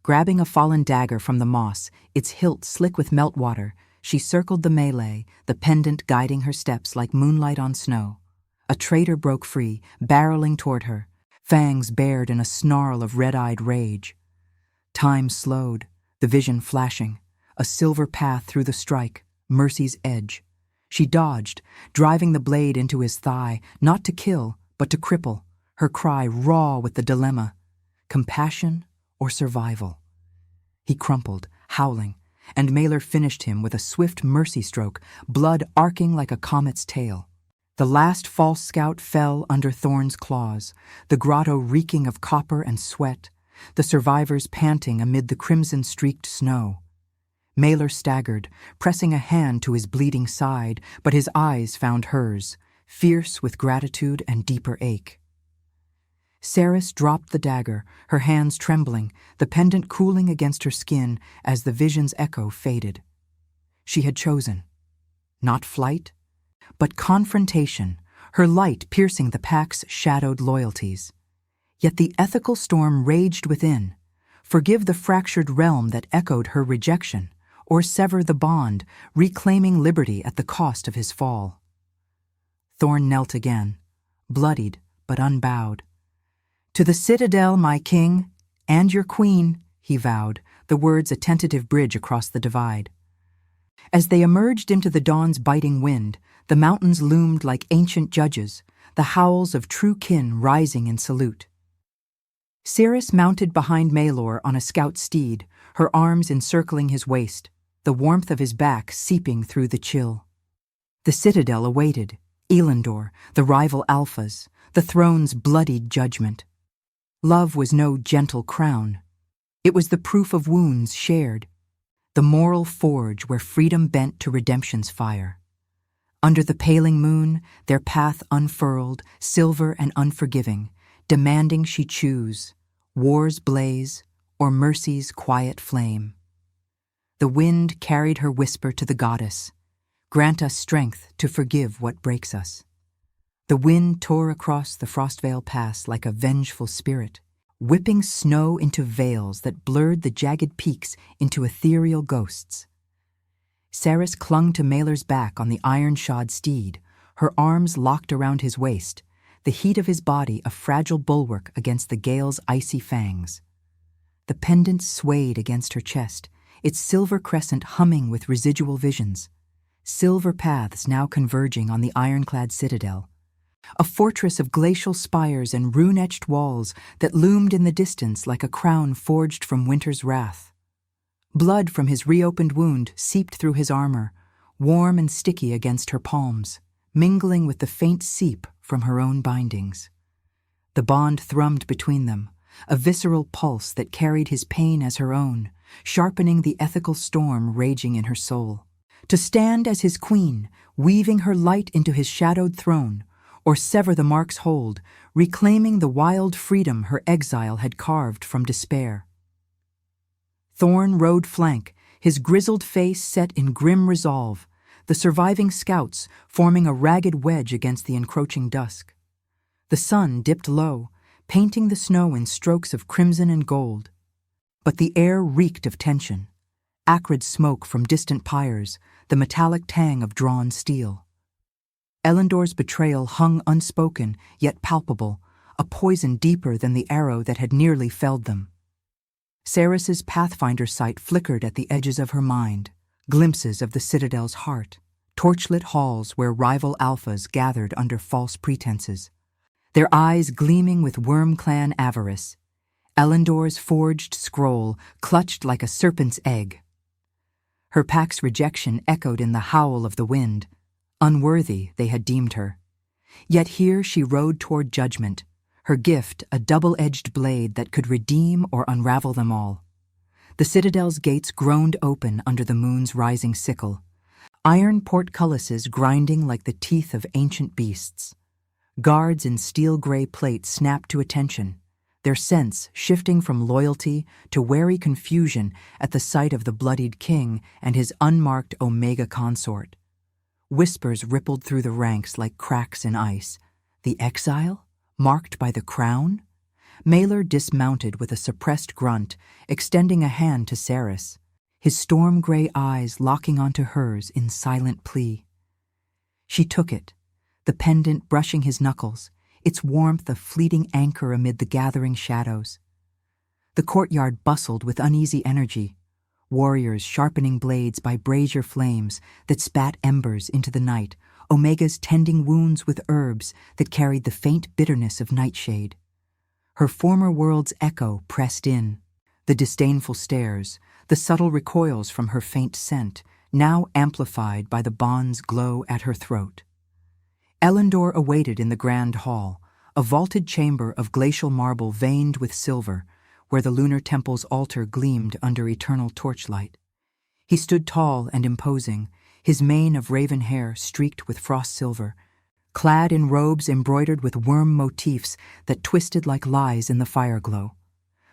Grabbing a fallen dagger from the moss, its hilt slick with meltwater, she circled the melee, the pendant guiding her steps like moonlight on snow. A traitor broke free, barreling toward her, fangs bared in a snarl of red-eyed rage. Time slowed, the vision flashing, a silver path through the strike, mercy's edge. She dodged, driving the blade into his thigh, not to kill, but to cripple, her cry raw with the dilemma: compassion or survival. He crumpled, howling, and Maylor finished him with a swift mercy stroke, blood arcing like a comet's tail. The last false scout fell under Thorn's claws, the grotto reeking of copper and sweat, the survivors panting amid the crimson-streaked snow. Maylor staggered, pressing a hand to his bleeding side, but his eyes found hers, fierce with gratitude and deeper ache. Cerys dropped the dagger, her hands trembling, the pendant cooling against her skin as the vision's echo faded. She had chosen. Not flight, but confrontation, her light piercing the pack's shadowed loyalties. Yet the ethical storm raged within. Forgive the fractured realm that echoed her rejection, or sever the bond, reclaiming liberty at the cost of his fall. Thorn knelt again, bloodied but unbowed. "To the citadel, my king, and your queen," he vowed, the words a tentative bridge across the divide. As they emerged into the dawn's biting wind, the mountains loomed like ancient judges, the howls of true kin rising in salute. Cerys mounted behind Maylor on a scout steed, her arms encircling his waist, the warmth of his back seeping through the chill. The citadel awaited, Elendor, the rival alphas, the throne's bloodied judgment. Love was no gentle crown. It was the proof of wounds shared, the moral forge where freedom bent to redemption's fire. Under the paling moon, their path unfurled, silver and unforgiving, demanding she choose, war's blaze or mercy's quiet flame. The wind carried her whisper to the goddess, "Grant us strength to forgive what breaks us." The wind tore across the Frostvale Pass like a vengeful spirit, whipping snow into veils that blurred the jagged peaks into ethereal ghosts. Cerys clung to Maylor's back on the iron-shod steed, her arms locked around his waist, the heat of his body a fragile bulwark against the gale's icy fangs. The pendant swayed against her chest, its silver crescent humming with residual visions, silver paths now converging on the ironclad citadel, a fortress of glacial spires and rune-etched walls that loomed in the distance like a crown forged from winter's wrath. Blood from his reopened wound seeped through his armor, warm and sticky against her palms, mingling with the faint seep from her own bindings. The bond thrummed between them, a visceral pulse that carried his pain as her own, sharpening the ethical storm raging in her soul. To stand as his queen, weaving her light into his shadowed throne, or sever the mark's hold, reclaiming the wild freedom her exile had carved from despair. Thorn rode flank, his grizzled face set in grim resolve, the surviving scouts forming a ragged wedge against the encroaching dusk. The sun dipped low, painting the snow in strokes of crimson and gold. But the air reeked of tension, acrid smoke from distant pyres, the metallic tang of drawn steel. Elendor's betrayal hung unspoken, yet palpable, a poison deeper than the arrow that had nearly felled them. Cerys's pathfinder sight flickered at the edges of her mind, glimpses of the citadel's heart, torchlit halls where rival alphas gathered under false pretenses, their eyes gleaming with worm-clan avarice, Elendor's forged scroll clutched like a serpent's egg. Her pack's rejection echoed in the howl of the wind. Unworthy, they had deemed her. Yet here she rode toward judgment, her gift a double-edged blade that could redeem or unravel them all. The citadel's gates groaned open under the moon's rising sickle, iron portcullises grinding like the teeth of ancient beasts. Guards in steel-gray plate snapped to attention, their sense shifting from loyalty to wary confusion at the sight of the bloodied king and his unmarked Omega consort. Whispers rippled through the ranks like cracks in ice. The exile? Marked by the crown? Maylor dismounted with a suppressed grunt, extending a hand to Cerys, his storm-gray eyes locking onto hers in silent plea. She took it, the pendant brushing his knuckles, its warmth a fleeting anchor amid the gathering shadows. The courtyard bustled with uneasy energy. warriors sharpening blades by brazier flames that spat embers into the night, Omegas tending wounds with herbs that carried the faint bitterness of nightshade. Her former world's echo pressed in, the disdainful stares, the subtle recoils from her faint scent, now amplified by the bond's glow at her throat. Elendor awaited in the grand hall, a vaulted chamber of glacial marble veined with silver, where the lunar temple's altar gleamed under eternal torchlight. He stood tall and imposing, his mane of raven hair streaked with frost silver, clad in robes embroidered with worm motifs that twisted like lies in the fireglow.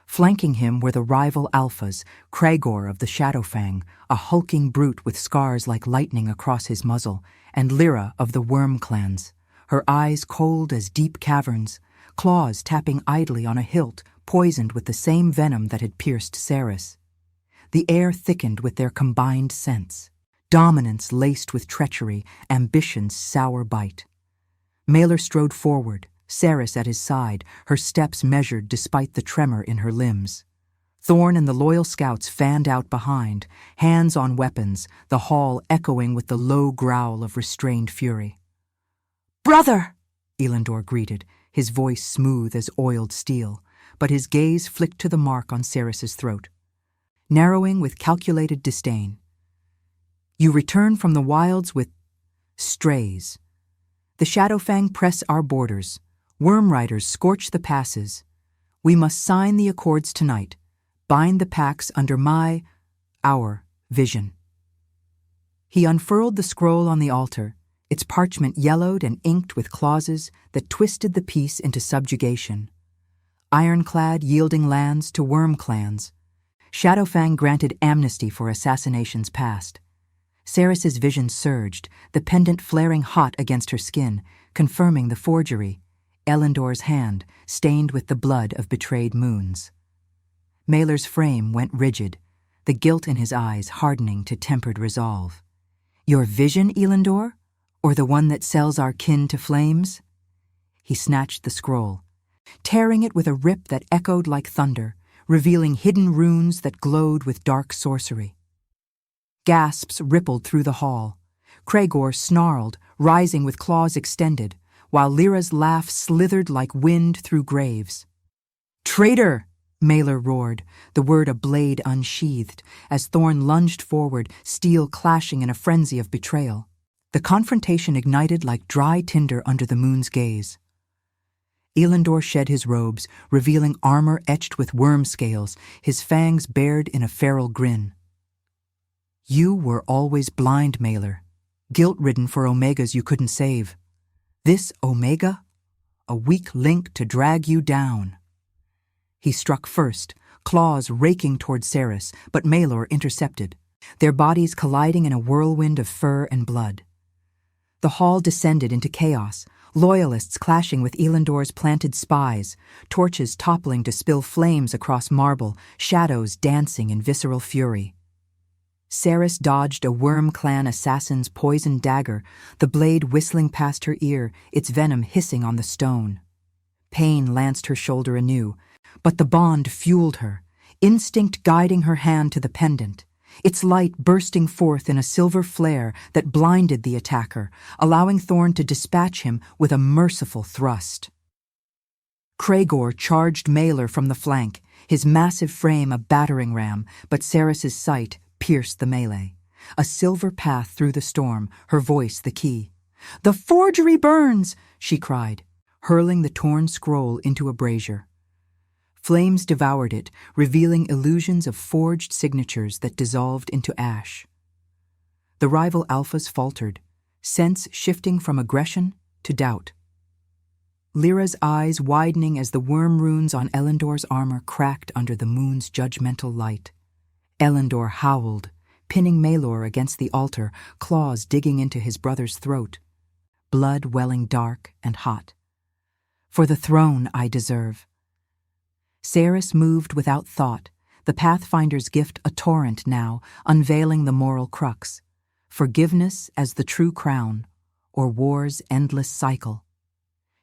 Flanking him were the rival alphas, Cragor of the Shadowfang, a hulking brute with scars like lightning across his muzzle, and Lyra of the Worm clans, her eyes cold as deep caverns, claws tapping idly on a hilt poisoned with the same venom that had pierced Ceres. The air thickened with their combined scents, dominance laced with treachery, ambition's sour bite. Malor strode forward, Ceres at his side, her steps measured despite the tremor in her limbs. Thorn and the loyal scouts fanned out behind, hands on weapons, the hall echoing with the low growl of restrained fury. "Brother!" Elendor greeted, his voice smooth as oiled steel, but his gaze flicked to the mark on Ceres's throat, narrowing with calculated disdain. "You return from the wilds with strays. The Shadowfang press our borders. Worm riders scorch the passes. We must sign the accords tonight, bind the pacts under our vision." He unfurled the scroll on the altar, its parchment yellowed and inked with clauses that twisted the peace into subjugation. Ironclad yielding lands to worm clans. Shadowfang granted amnesty for assassinations past. Ceres's vision surged, the pendant flaring hot against her skin, confirming the forgery, Elendor's hand stained with the blood of betrayed moons. Malor's frame went rigid, the guilt in his eyes hardening to tempered resolve. "Your vision, Elendor? Or the one that sells our kin to flames?" He snatched the scroll, tearing it with a rip that echoed like thunder, revealing hidden runes that glowed with dark sorcery. Gasps rippled through the hall. Cragor snarled, rising with claws extended, while Lyra's laugh slithered like wind through graves. "Traitor!" Malor roared, the word a blade unsheathed, as Thorn lunged forward, steel clashing in a frenzy of betrayal. The confrontation ignited like dry tinder under the moon's gaze. Elendor shed his robes, revealing armor etched with worm scales, his fangs bared in a feral grin. "You were always blind, Malor, guilt-ridden for Omegas you couldn't save. This Omega? A weak link to drag you down." He struck first, claws raking toward Ceres, but Malor intercepted, their bodies colliding in a whirlwind of fur and blood. The hall descended into chaos, loyalists clashing with Elendor's planted spies, torches toppling to spill flames across marble, shadows dancing in visceral fury. Ceres dodged a Worm Clan assassin's poisoned dagger, the blade whistling past her ear, its venom hissing on the stone. Pain lanced her shoulder anew, but the bond fueled her, instinct guiding her hand to the pendant, its light bursting forth in a silver flare that blinded the attacker, allowing Thorn to dispatch him with a merciful thrust. Cragor charged Malor from the flank, his massive frame a battering ram, but Ceres's sight pierced the melee. A silver path through the storm, her voice the key. "The forgery burns!" she cried, hurling the torn scroll into a brazier. Flames devoured it, revealing illusions of forged signatures that dissolved into ash. The rival alphas faltered, sense shifting from aggression to doubt. Lyra's eyes widening as the worm runes on Elendor's armor cracked under the moon's judgmental light. Elendor howled, pinning Malor against the altar, claws digging into his brother's throat, blood welling dark and hot. "For the throne I deserve." Ceres moved without thought, the Pathfinder's gift a torrent now, unveiling the moral crux. Forgiveness as the true crown, or war's endless cycle.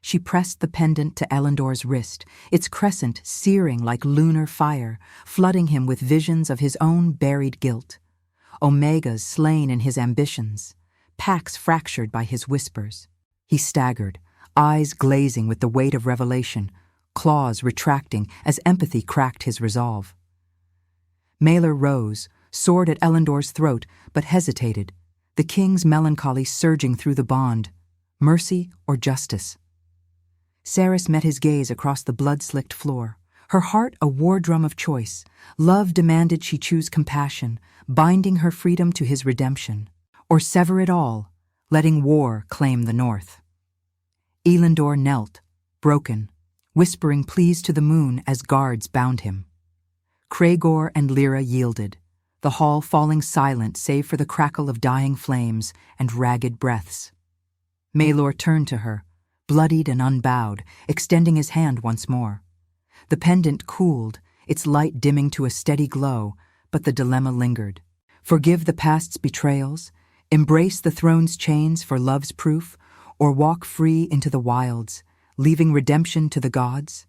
She pressed the pendant to Elendor's wrist, its crescent searing like lunar fire, flooding him with visions of his own buried guilt. Omegas slain in his ambitions, Pax fractured by his whispers. He staggered, eyes glazing with the weight of revelation, claws retracting as empathy cracked his resolve. Maelor rose, sword at Elendor's throat, but hesitated, the king's melancholy surging through the bond. Mercy or justice? Cerys met his gaze across the blood-slicked floor, her heart a war drum of choice. Love demanded she choose compassion, binding her freedom to his redemption, or sever it all, letting war claim the north. Elendor knelt, broken, whispering pleas to the moon as guards bound him. Cregor and Lyra yielded, the hall falling silent save for the crackle of dying flames and ragged breaths. Maelor turned to her, bloodied and unbowed, extending his hand once more. The pendant cooled, its light dimming to a steady glow, but the dilemma lingered. Forgive the past's betrayals, embrace the throne's chains for love's proof, or walk free into the wilds, leaving redemption to the gods?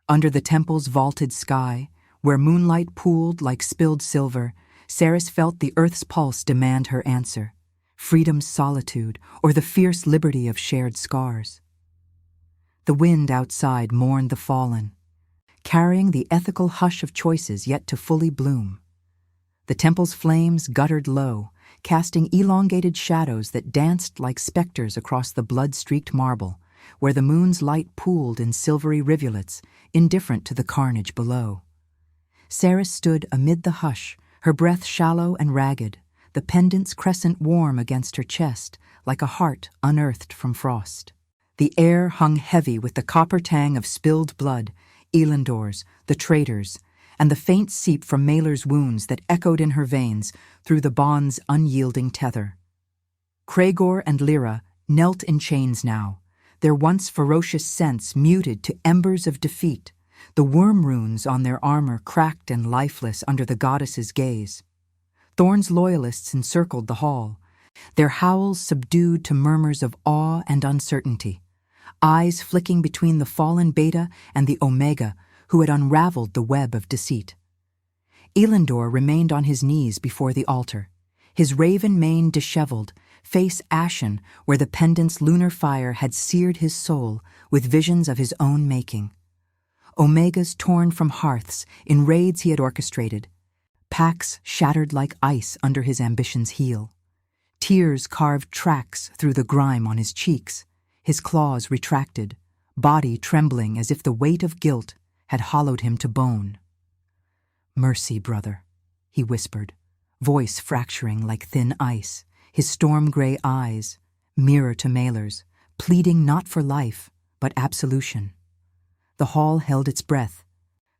Under the temple's vaulted sky, where moonlight pooled like spilled silver, Cerys felt the earth's pulse demand her answer. Freedom's solitude, or the fierce liberty of shared scars. The wind outside mourned the fallen, carrying the ethical hush of choices yet to fully bloom. The temple's flames guttered low, casting elongated shadows that danced like specters across the blood-streaked marble, where the moon's light pooled in silvery rivulets, indifferent to the carnage below. Cerys stood amid the hush, her breath shallow and ragged, the pendant's crescent warm against her chest, like a heart unearthed from frost. The air hung heavy with the copper tang of spilled blood, Elendor's, the traitor's, and the faint seep from Maelor's wounds that echoed in her veins through the bond's unyielding tether. Cregor and Lyra knelt in chains now, their once ferocious sense muted to embers of defeat, the worm runes on their armor cracked and lifeless under the goddess's gaze. Thorn's loyalists encircled the hall, their howls subdued to murmurs of awe and uncertainty, eyes flicking between the fallen Beta and the Omega who had unraveled the web of deceit. Elendor remained on his knees before the altar, his raven mane disheveled, face ashen where the pendant's lunar fire had seared his soul with visions of his own making. Omegas torn from hearths in raids he had orchestrated, Pax shattered like ice under his ambition's heel. Tears carved tracks through the grime on his cheeks, his claws retracted, body trembling as if the weight of guilt had hollowed him to bone. "Mercy, brother," he whispered, voice fracturing like thin ice, his storm-gray eyes, mirror to Maelor's, pleading not for life, but absolution. The hall held its breath,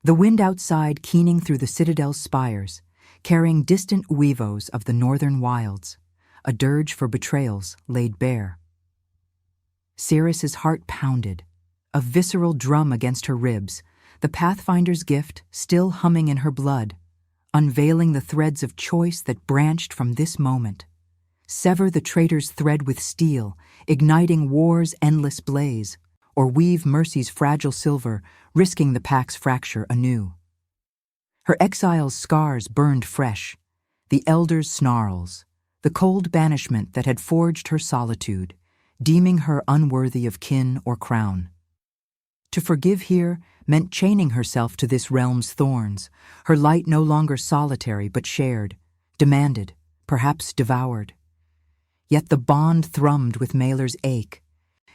the wind outside keening through the citadel's spires, carrying distant weavos of the northern wilds, a dirge for betrayals laid bare. Cerys's heart pounded, a visceral drum against her ribs, the Pathfinder's gift still humming in her blood, unveiling the threads of choice that branched from this moment. Sever the traitor's thread with steel, igniting war's endless blaze, or weave mercy's fragile silver, risking the Pack's fracture anew. Her exile's scars burned fresh, the elder's snarls, the cold banishment that had forged her solitude, deeming her unworthy of kin or crown. To forgive here meant chaining herself to this realm's thorns, her light no longer solitary but shared, demanded, perhaps devoured. Yet the bond thrummed with Maelor's ache,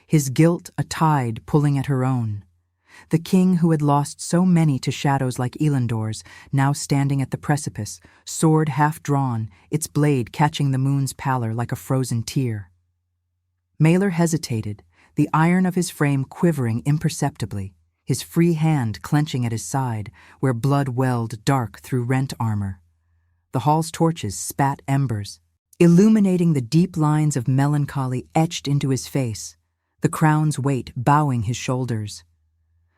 his guilt a tide pulling at her own. The king who had lost so many to shadows like Elendor's, now standing at the precipice, sword half drawn, its blade catching the moon's pallor like a frozen tear. Maelor hesitated, the iron of his frame quivering imperceptibly, his free hand clenching at his side, where blood welled dark through rent armor. The hall's torches spat embers, illuminating the deep lines of melancholy etched into his face, the crown's weight bowing his shoulders.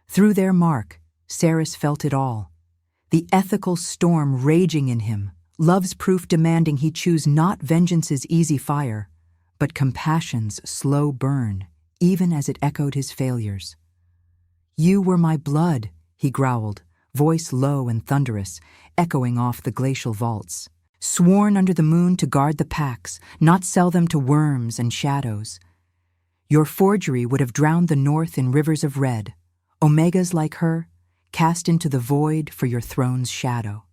Through their mark, Cerys felt it all, the ethical storm raging in him, love's proof demanding he choose not vengeance's easy fire, but compassion's slow burn, even as it echoed his failures. "You were my blood," he growled, voice low and thunderous, echoing off the glacial vaults. "Sworn under the moon to guard the packs, not sell them to worms and shadows. Your forgery would have drowned the north in rivers of red, omegas like her, cast into the void for your throne's shadow."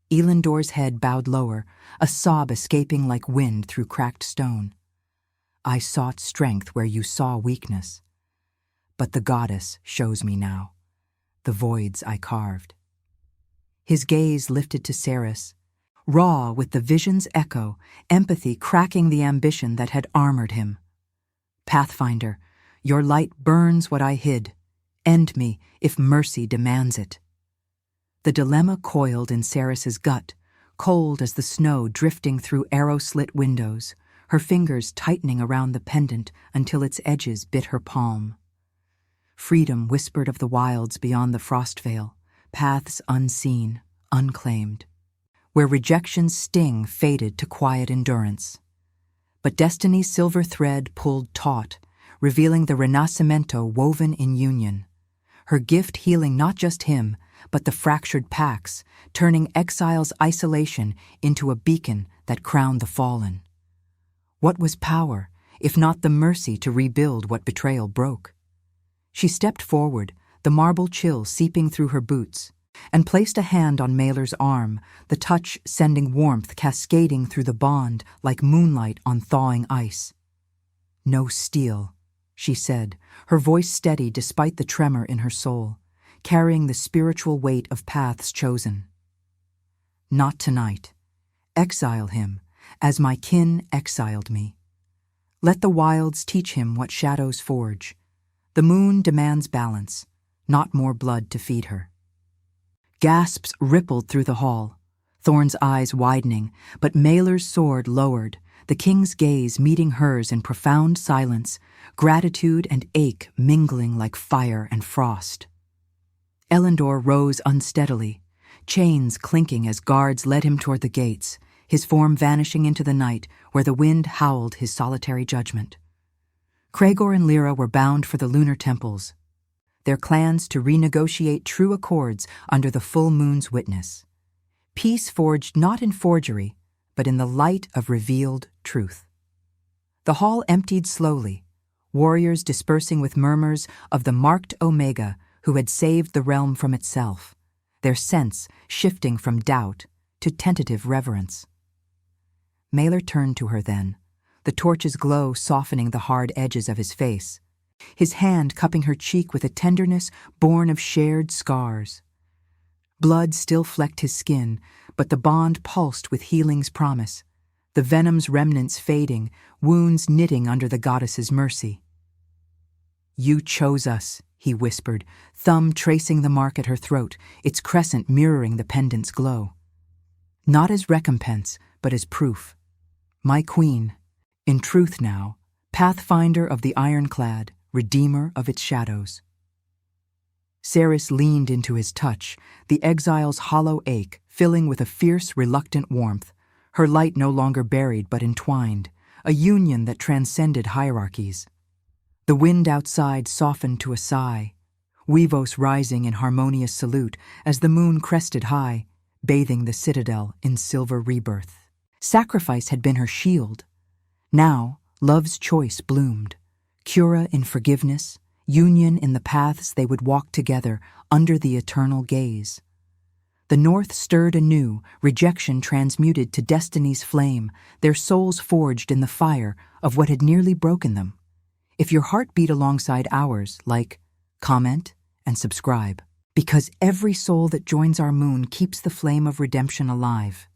Elendor's head bowed lower, a sob escaping like wind through cracked stone. "I sought strength where you saw weakness. But the goddess shows me now, the voids I carved." His gaze lifted to Ceres, raw with the vision's echo, empathy cracking the ambition that had armored him. "Pathfinder, your light burns what I hid. End me if mercy demands it." The dilemma coiled in Ceres's gut, cold as the snow drifting through arrow-slit windows, her fingers tightening around the pendant until its edges bit her palm. Freedom whispered of the wilds beyond the frost veil, paths unseen, unclaimed, where rejection's sting faded to quiet endurance. But destiny's silver thread pulled taut, revealing the Renascimento woven in union, her gift healing not just him, but the fractured packs, turning exile's isolation into a beacon that crowned the fallen. What was power, if not the mercy to rebuild what betrayal broke? She stepped forward, the marble chill seeping through her boots, and placed a hand on Mailer's arm, the touch sending warmth cascading through the bond like moonlight on thawing ice. "No steel," she said, her voice steady despite the tremor in her soul, carrying the spiritual weight of paths chosen. "Not tonight. Exile him, as my kin exiled me. Let the wilds teach him what shadows forge. The moon demands balance, not more blood to feed her." Gasps rippled through the hall, Thorn's eyes widening, but Mailer's sword lowered, the king's gaze meeting hers in profound silence, gratitude and ache mingling like fire and frost. Elendor rose unsteadily, chains clinking as guards led him toward the gates, his form vanishing into the night where the wind howled his solitary judgment. Cragor and Lyra were bound for the lunar temples, their clans to renegotiate true accords under the full moon's witness. Peace forged not in forgery, but in the light of revealed truth. The hall emptied slowly, warriors dispersing with murmurs of the marked Omega who had saved the realm from itself, their sense shifting from doubt to tentative reverence. Mailer turned to her then, the torch's glow softening the hard edges of his face, his hand cupping her cheek with a tenderness born of shared scars. Blood still flecked his skin, but the bond pulsed with healing's promise, the venom's remnants fading, wounds knitting under the goddess's mercy. "You chose us," he whispered, thumb tracing the mark at her throat, its crescent mirroring the pendant's glow. "Not as recompense, but as proof. My queen, in truth now, pathfinder of the ironclad, redeemer of its shadows." Ceres leaned into his touch, the exile's hollow ache filling with a fierce, reluctant warmth, her light no longer buried but entwined, a union that transcended hierarchies. The wind outside softened to a sigh, Weavos rising in harmonious salute as the moon crested high, bathing the citadel in silver rebirth. Sacrifice had been her shield. Now, love's choice bloomed, cura in forgiveness, union in the paths they would walk together under the eternal gaze. The north stirred anew, rejection transmuted to destiny's flame, their souls forged in the fire of what had nearly broken them. If your heart beat alongside ours, like, comment, and subscribe, because every soul that joins our moon keeps the flame of redemption alive.